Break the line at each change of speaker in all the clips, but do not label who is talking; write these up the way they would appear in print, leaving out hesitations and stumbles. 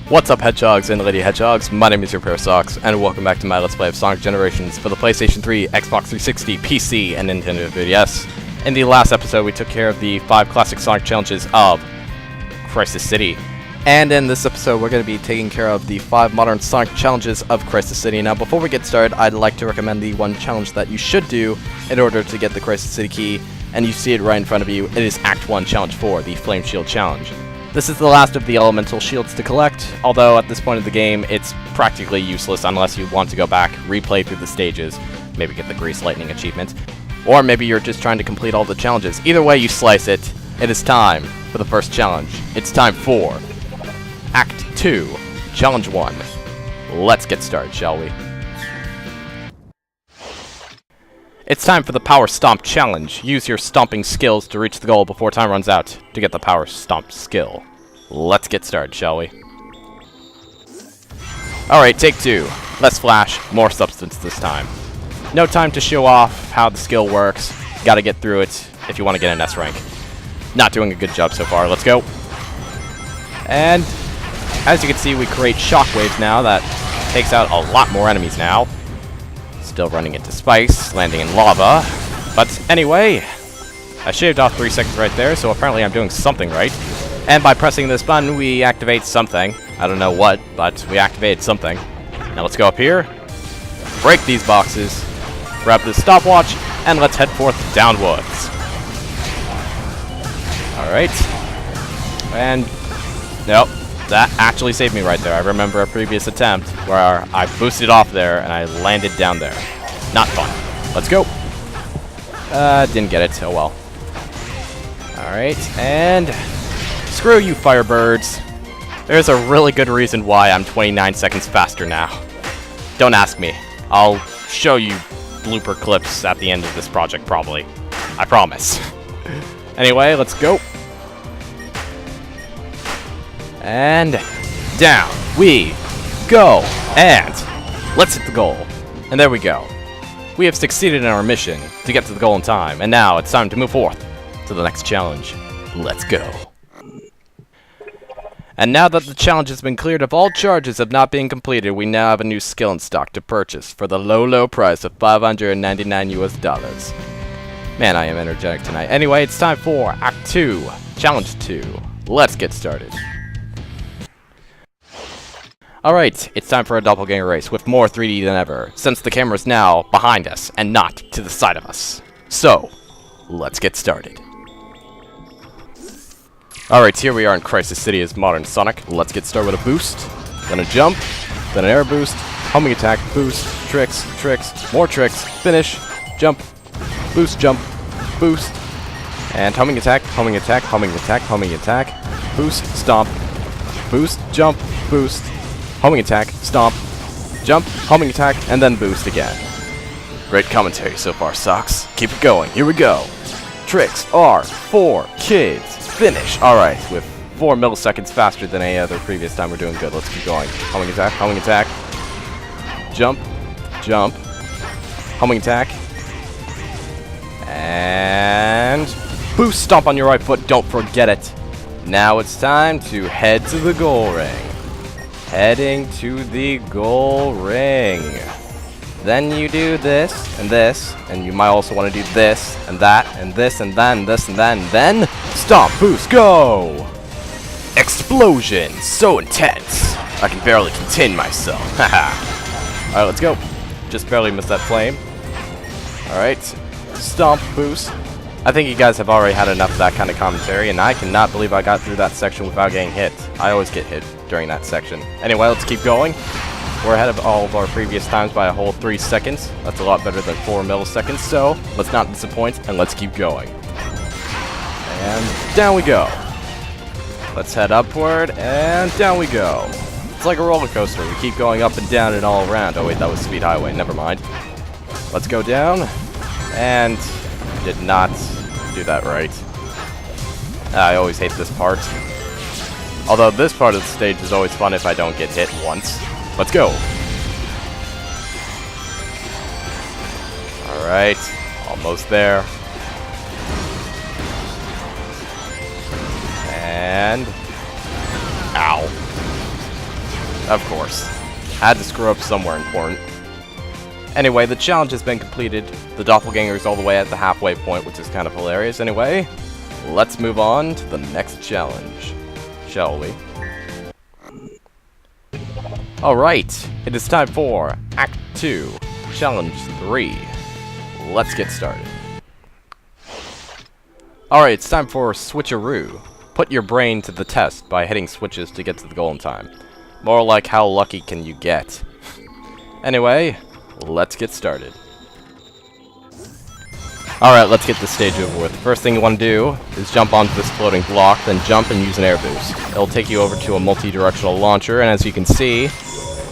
What's up, Hedgehogs and Lady Hedgehogs? My name is your Pair of Socks, and welcome back to my Let's Play of Sonic Generations for the PlayStation 3, Xbox 360, PC, and Nintendo 3DS. In the last episode, we took care of the 5 classic Sonic challenges of Crisis City. And in this episode, we're going to be taking care of the 5 modern Sonic challenges of Crisis City. Now, before we get started, I'd like to recommend the one challenge that you should do in order to get the Crisis City key, and you see it right in front of you. It is Act 1, Challenge 4, the Flame Shield Challenge. This is the last of the elemental shields to collect, although at this point of the game, it's practically useless unless you want to go back, replay through the stages, maybe get the Grease Lightning achievement, or maybe you're just trying to complete all the challenges. Either way you slice it, it is time for the first challenge. It's time for Act 2, Challenge 1. Let's get started, shall we? It's time for the Power Stomp Challenge. Use your stomping skills to reach the goal before time runs out to get the Power Stomp skill. Let's get started, shall we? Alright, take 2. Less flash, more substance this time. No time to show off how the skill works. Gotta get through it if you want to get an S rank. Not doing a good job so far. Let's go. And as you can see, we create shockwaves now that takes out a lot more enemies now. Still running into spice, landing in lava. But anyway, I shaved off 3 seconds right there, so apparently I'm doing something right. And by pressing this button, we activate something. I don't know what, but we activated something. Now let's go up here, break these boxes, grab this stopwatch, and let's head forth downwards. Alright. And nope. That actually saved me right there. I remember a previous attempt where I boosted off there and I landed down there. Not fun. Let's go. Didn't get it. Oh well. Alright, and screw you, Firebirds. There's a really good reason why I'm 29 seconds faster now. Don't ask me. I'll show you blooper clips at the end of this project, probably. I promise. Anyway, let's go. And down we go, and let's hit the goal. And there we go. We have succeeded in our mission to get to the goal in time, and now it's time to move forth to the next challenge. Let's go. And now that the challenge has been cleared of all charges of not being completed, we now have a new skill in stock to purchase for the low price of $599 US. Man, I am energetic tonight. Anyway, it's time for Act 2, Challenge 2. Let's get started. Alright, it's time for a Doppelganger race with more 3D than ever, since the camera's now behind us and not to the side of us. So, let's get started. Alright, here we are in Crisis City as modern Sonic. Let's get started with a boost, then a jump, then an air boost, homing attack, boost, tricks, more tricks, finish, jump, boost, boost, and homing attack, boost, stomp, boost, jump, boost, homing attack, stomp, jump, homing attack, and then boost again. Great commentary so far, Socks. Keep it going. Here we go. Tricks are for kids. Finish. Alright, with 4 milliseconds faster than any other previous time. We're doing good. Let's keep going. Homing attack, jump, homing attack, and boost, stomp on your right foot. Don't forget it. Now it's time to head to the goal ring. Heading to the goal ring. Then you do this, and you might also want to do this, and that, and this, and then this, and then stomp, boost, go! Explosion! So intense! I can barely contain myself. Haha. Alright, let's go. Just barely missed that flame. Alright. Stomp, boost. I think you guys have already had enough of that kind of commentary, and I cannot believe I got through that section without getting hit. I always get hit during that section. Anyway, let's keep going. We're ahead of all of our previous times by a whole 3 seconds. That's a lot better than 4 milliseconds, so let's not disappoint, and let's keep going. And down we go. Let's head upward, and down we go. It's like a roller coaster. We keep going up and down and all around. Oh wait, that was Speed Highway. Never mind. Let's go down, and did not do that right. I always hate this part. Although this part of the stage is always fun if I don't get hit once. Let's go. Alright, almost there. And ow. Of course. Had to screw up somewhere important. Anyway, the challenge has been completed. The Doppelganger is all the way at the halfway point, which is kind of hilarious. Anyway, let's move on to the next challenge, shall we? Alright, it is time for Act 2, Challenge 3. Let's get started. Alright, it's time for Switcheroo. Put your brain to the test by hitting switches to get to the goal in time. More like how lucky can you get. Anyway, let's get started. Alright, let's get this stage over with. First thing you want to do is jump onto this floating block, then jump and use an air boost. It'll take you over to a multi-directional launcher, and as you can see,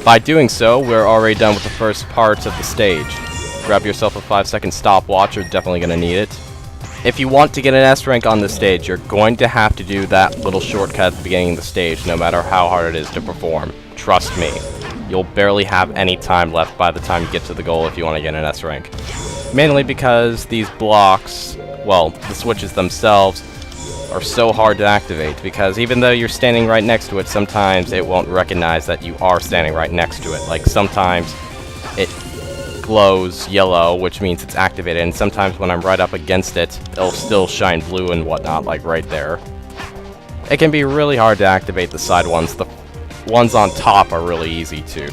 by doing so, we're already done with the first part of the stage. Grab yourself a 5-second stopwatch, you're definitely going to need it. If you want to get an S rank on this stage, you're going to have to do that little shortcut at the beginning of the stage, no matter how hard it is to perform. Trust me, you'll barely have any time left by the time you get to the goal if you want to get an S rank. Mainly because these blocks, well, the switches themselves, are so hard to activate, because even though you're standing right next to it, sometimes it won't recognize that you are standing right next to it. Like, sometimes it glows yellow, which means it's activated, and sometimes when I'm right up against it, it'll still shine blue and whatnot, like right there. It can be really hard to activate the side ones. The ones on top are really easy too.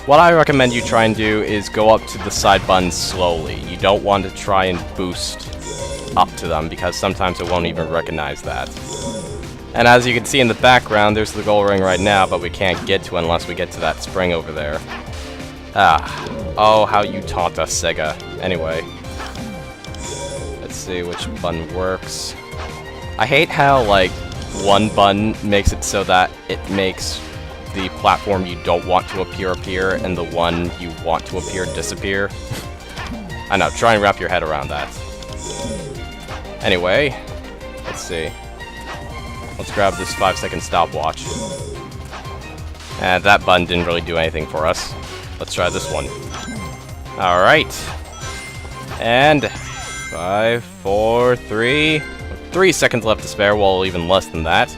What I recommend you try and do is go up to the side buttons slowly. You don't want to try and boost up to them, because sometimes it won't even recognize that. And as you can see in the background, there's the goal ring right now, but we can't get to it unless we get to that spring over there. Oh, how you taunt us, Sega. Anyway, let's see which button works. I hate how, like, one button makes it so that it makes the platform you don't want to appear, and the one you want to appear disappear. I know, try and wrap your head around that. Anyway, let's see. Let's grab this 5-second stopwatch. And that button didn't really do anything for us. Let's try this one. Alright. And 5, 4, 3. 3 seconds left to spare, well, even less than that.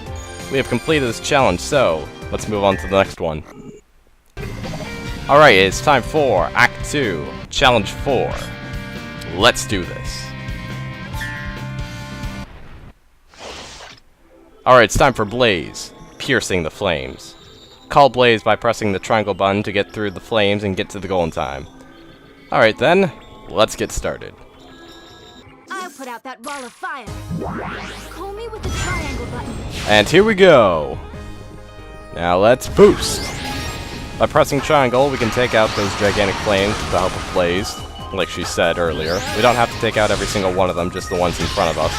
We have completed this challenge, so let's move on to the next one. Alright, it's time for Act 2, Challenge 4. Let's do this. Alright, it's time for Blaze, Piercing the Flames. Call Blaze by pressing the triangle button to get through the flames and get to the goal in time. Alright then, let's get started.
I'll put out that wall of fire. Call me with the triangle button.
And here we go. Now let's boost. By pressing triangle, we can take out those gigantic flames with the help of Blaze, like she said earlier. We don't have to take out every single one of them, just the ones in front of us.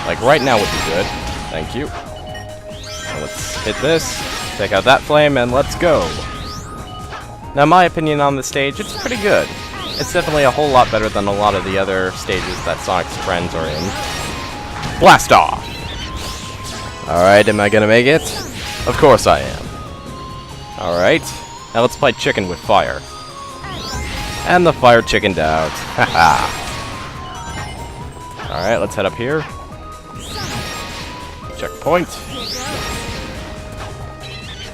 Like right now would be good. Thank you. Now let's hit this, take out that flame, and let's go. Now my opinion on the stage, it's pretty good. It's definitely a whole lot better than a lot of the other stages that Sonic's friends are in. Blast off! Alright, am I gonna make it? Of course I am. Alright, now let's play chicken with fire. And the fire chickened out. Haha. Alright, let's head up here. Checkpoint.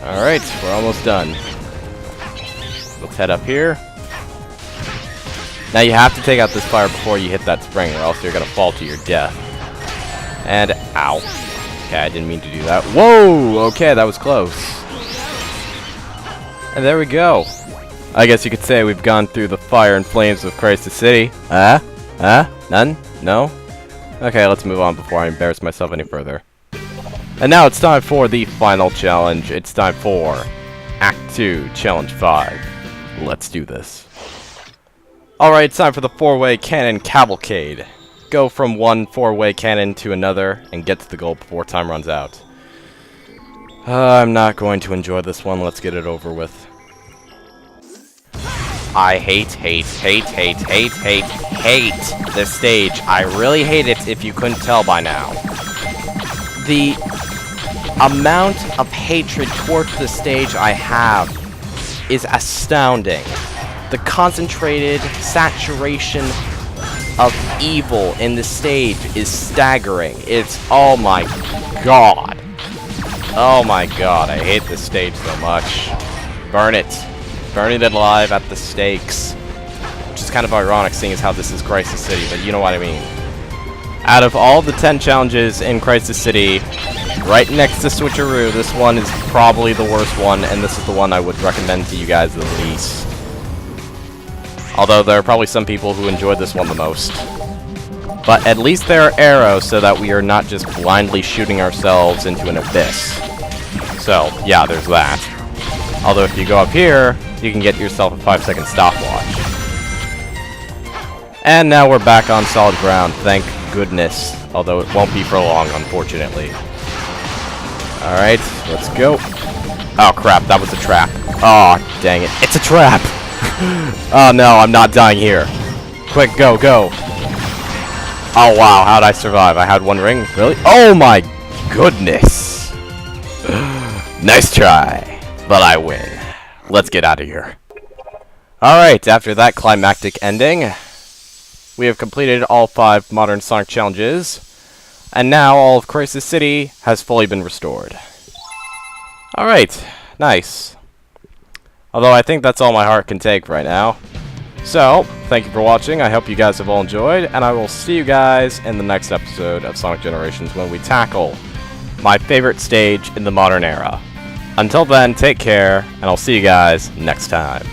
Alright, we're almost done. Let's head up here. Now you have to take out this fire before you hit that spring, or else you're gonna fall to your death. And ow. Okay, I didn't mean to do that. Whoa! Okay, that was close. And there we go. I guess you could say we've gone through the fire and flames of Crisis City. None? No? Okay, let's move on before I embarrass myself any further. And now it's time for the final challenge. It's time for Act 2, Challenge 5. Let's do this. Alright, it's time for the 4-way cannon Cavalcade. Go from one 4-way cannon to another and get to the goal before time runs out. I'm not going to enjoy this one. Let's get it over with. I hate this stage. I really hate it, if you couldn't tell by now. The amount of hatred towards the stage I have is astounding. The concentrated saturation of evil in the stage is staggering. It's, oh my god. Oh my god, I hate this stage so much. Burn it. Burn it alive at the stakes. Which is kind of ironic, seeing as how this is Crisis City, but you know what I mean. Out of all the 10 challenges in Crisis City, right next to Switcheroo, this one is probably the worst one, and this is the one I would recommend to you guys the least. Although there are probably some people who enjoyed this one the most. But at least there are arrows so that we are not just blindly shooting ourselves into an abyss. So, yeah, there's that. Although if you go up here, you can get yourself a 5-second stopwatch. And now we're back on solid ground, thank goodness. Although it won't be for long, unfortunately. Alright, let's go. Oh crap, that was a trap. Oh, dang it. It's a trap! Oh no, I'm not dying here. Quick, go, go. Oh wow, how'd I survive? I had one ring? Really? Oh my goodness! Nice try, but I win. Let's get out of here. Alright, after that climactic ending, we have completed all 5 modern Sonic challenges, and now all of Crisis City has fully been restored. Alright, nice. Although I think that's all my heart can take right now. So, thank you for watching, I hope you guys have all enjoyed, and I will see you guys in the next episode of Sonic Generations when we tackle my favorite stage in the modern era. Until then, take care, and I'll see you guys next time.